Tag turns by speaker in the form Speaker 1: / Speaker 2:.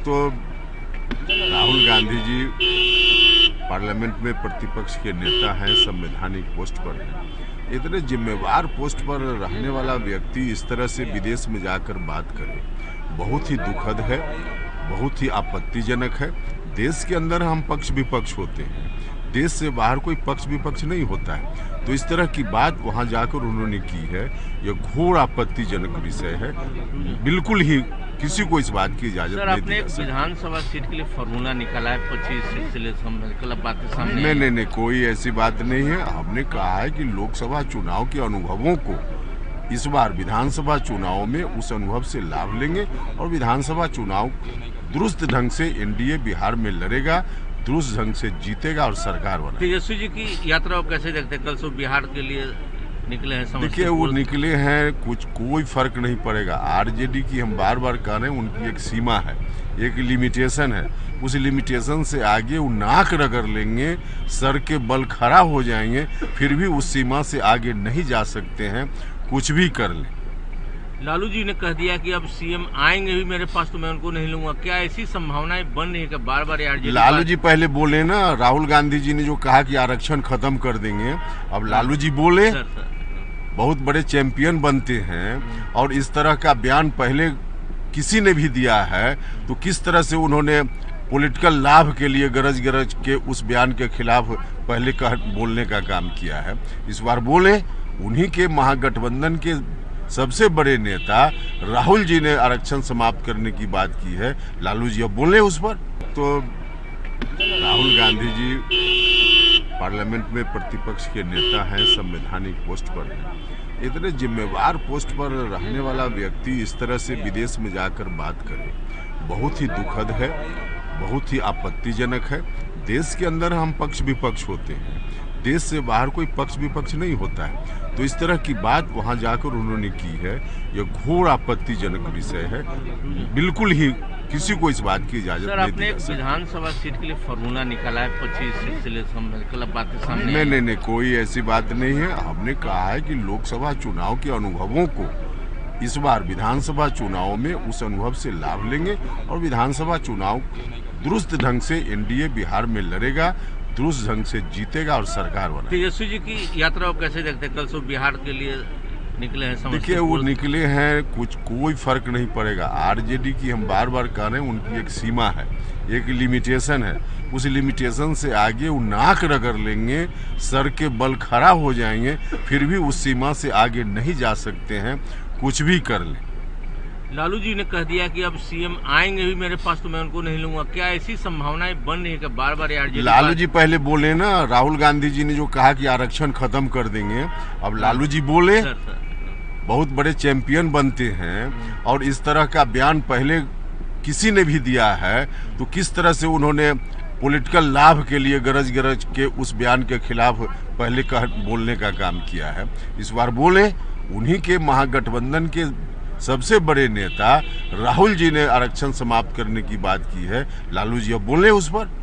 Speaker 1: तो राहुल गांधी जी पार्लियामेंट में प्रतिपक्ष के नेता हैं, संवैधानिक पोस्ट पर हैं। इतने जिम्मेवार पोस्ट पर रहने वाला व्यक्ति इस तरह से विदेश में जाकर बात करे, बहुत ही दुखद है, बहुत ही आपत्तिजनक है। देश के अंदर हम पक्ष विपक्ष होते हैं, देश से बाहर कोई पक्ष विपक्ष नहीं होता है। तो इस तरह की बात वहां जाकर उन्होंने की है, यह घोर आपत्तिजनक विषय है। बिल्कुल ही किसी को इस बात की इजाजत नहीं दी जा सकती।
Speaker 2: विधानसभा सीट के लिए फॉर्मूला निकाला है, 25 सिलसिले बातें सामने
Speaker 1: नहीं, कोई ऐसी बात नहीं है। हमने कहा है कि लोकसभा चुनाव के अनुभवों को इस बार विधानसभा चुनाव में उस अनुभव से लाभ लेंगे और विधानसभा चुनाव दुरुस्त ढंग से एनडीए बिहार में लड़ेगा, दुरुस्त ढंग से जीतेगा और सरकार बनेगा।
Speaker 2: तेजस्वी जी की यात्रा कैसे देखते हैं? कल सुबह बिहार के लिए निकले हैं।
Speaker 1: देखिए, वो निकले हैं, कोई फर्क नहीं पड़ेगा। आरजेडी की हम बार बार कह रहे हैं, उनकी एक सीमा है, एक लिमिटेशन है। उस लिमिटेशन से आगे वो नाक रगड़ लेंगे, सर के बल खड़ा हो जाएंगे, फिर भी उस सीमा से आगे नहीं जा सकते हैं, कुछ भी कर लें।
Speaker 2: लालू जी ने कह दिया कि अब सीएम आएंगे भी मेरे पास तो मैं उनको नहीं लूंगा। क्या ऐसी संभावनाएं बन रही है कि बार बार
Speaker 1: लालू जी पहले बोले ना, राहुल गांधी जी ने जो कहा कि आरक्षण खत्म कर देंगे, अब लालू जी बोले, बहुत बड़े चैंपियन बनते हैं और इस तरह का बयान पहले किसी ने भी दिया है, तो किस तरह से उन्होंने पॉलिटिकल लाभ के लिए गरज के उस बयान के खिलाफ पहले बोलने का काम किया है। इस बार बोले, उन्हीं के महागठबंधन के सबसे बड़े नेता राहुल जी ने आरक्षण समाप्त करने की बात की है। लालू जी अब बोले उस पर। तो राहुल गांधी जी पार्लियामेंट में प्रतिपक्ष के नेता हैं, संवैधानिक पोस्ट पर हैं। इतने जिम्मेवार पोस्ट पर रहने वाला व्यक्ति इस तरह से विदेश में जाकर बात करे, बहुत ही दुखद है, बहुत ही आपत्तिजनक है। देश के अंदर हम पक्ष विपक्ष होते हैं, देश से बाहर कोई पक्ष विपक्ष नहीं होता है। तो इस तरह की बात वहां जाकर उन्होंने की है, यह घोर आपत्तिजनक विषय है। बिल्कुल ही किसी को इस बात की इजाजत नहीं दी जा सकती।
Speaker 2: विधानसभा सीट के लिए फॉर्मूला निकाला है, 25 सिलसिले बातें सामने
Speaker 1: नहीं, कोई ऐसी बात नहीं है। हमने कहा है कि लोकसभा चुनाव के अनुभवों को इस बार विधानसभा चुनाव में उस अनुभव से लाभ लेंगे और विधानसभा चुनाव दुरुस्त ढंग से एनडीए बिहार में लड़ेगा, दुरुस्त ढंग से जीतेगा और सरकार बनेगा।
Speaker 2: तेजस्वी जी की यात्रा कैसे देखते हैं? कल सुबह बिहार के लिए निकले हैं।
Speaker 1: देखिए, वो निकले हैं, कोई फर्क नहीं पड़ेगा। आरजेडी की हम बार बार कह रहे हैं, उनकी एक सीमा है, एक लिमिटेशन है। उस लिमिटेशन से आगे वो नाक रगड़ लेंगे, सर के बल खड़ा हो जाएंगे, फिर भी उस सीमा से आगे नहीं जा सकते हैं, कुछ भी कर लें।
Speaker 2: लालू जी ने कह दिया कि अब सीएम आएंगे भी मेरे पास तो मैं उनको नहीं लूंगा। क्या ऐसी संभावनाएं बन रही है कि बार बार
Speaker 1: लालू जी पहले बोले ना, राहुल गांधी जी ने जो कहा कि आरक्षण खत्म कर देंगे, अब लालू जी बोले, बहुत बड़े चैंपियन बनते हैं और इस तरह का बयान पहले किसी ने भी दिया है, तो किस तरह से उन्होंने पॉलिटिकल लाभ के लिए गरज के उस बयान के खिलाफ पहले बोलने का काम किया है। इस बार बोले, उन्हीं के महागठबंधन के सबसे बड़े नेता राहुल जी ने आरक्षण समाप्त करने की बात की है। लालू जी अब बोले उस पर।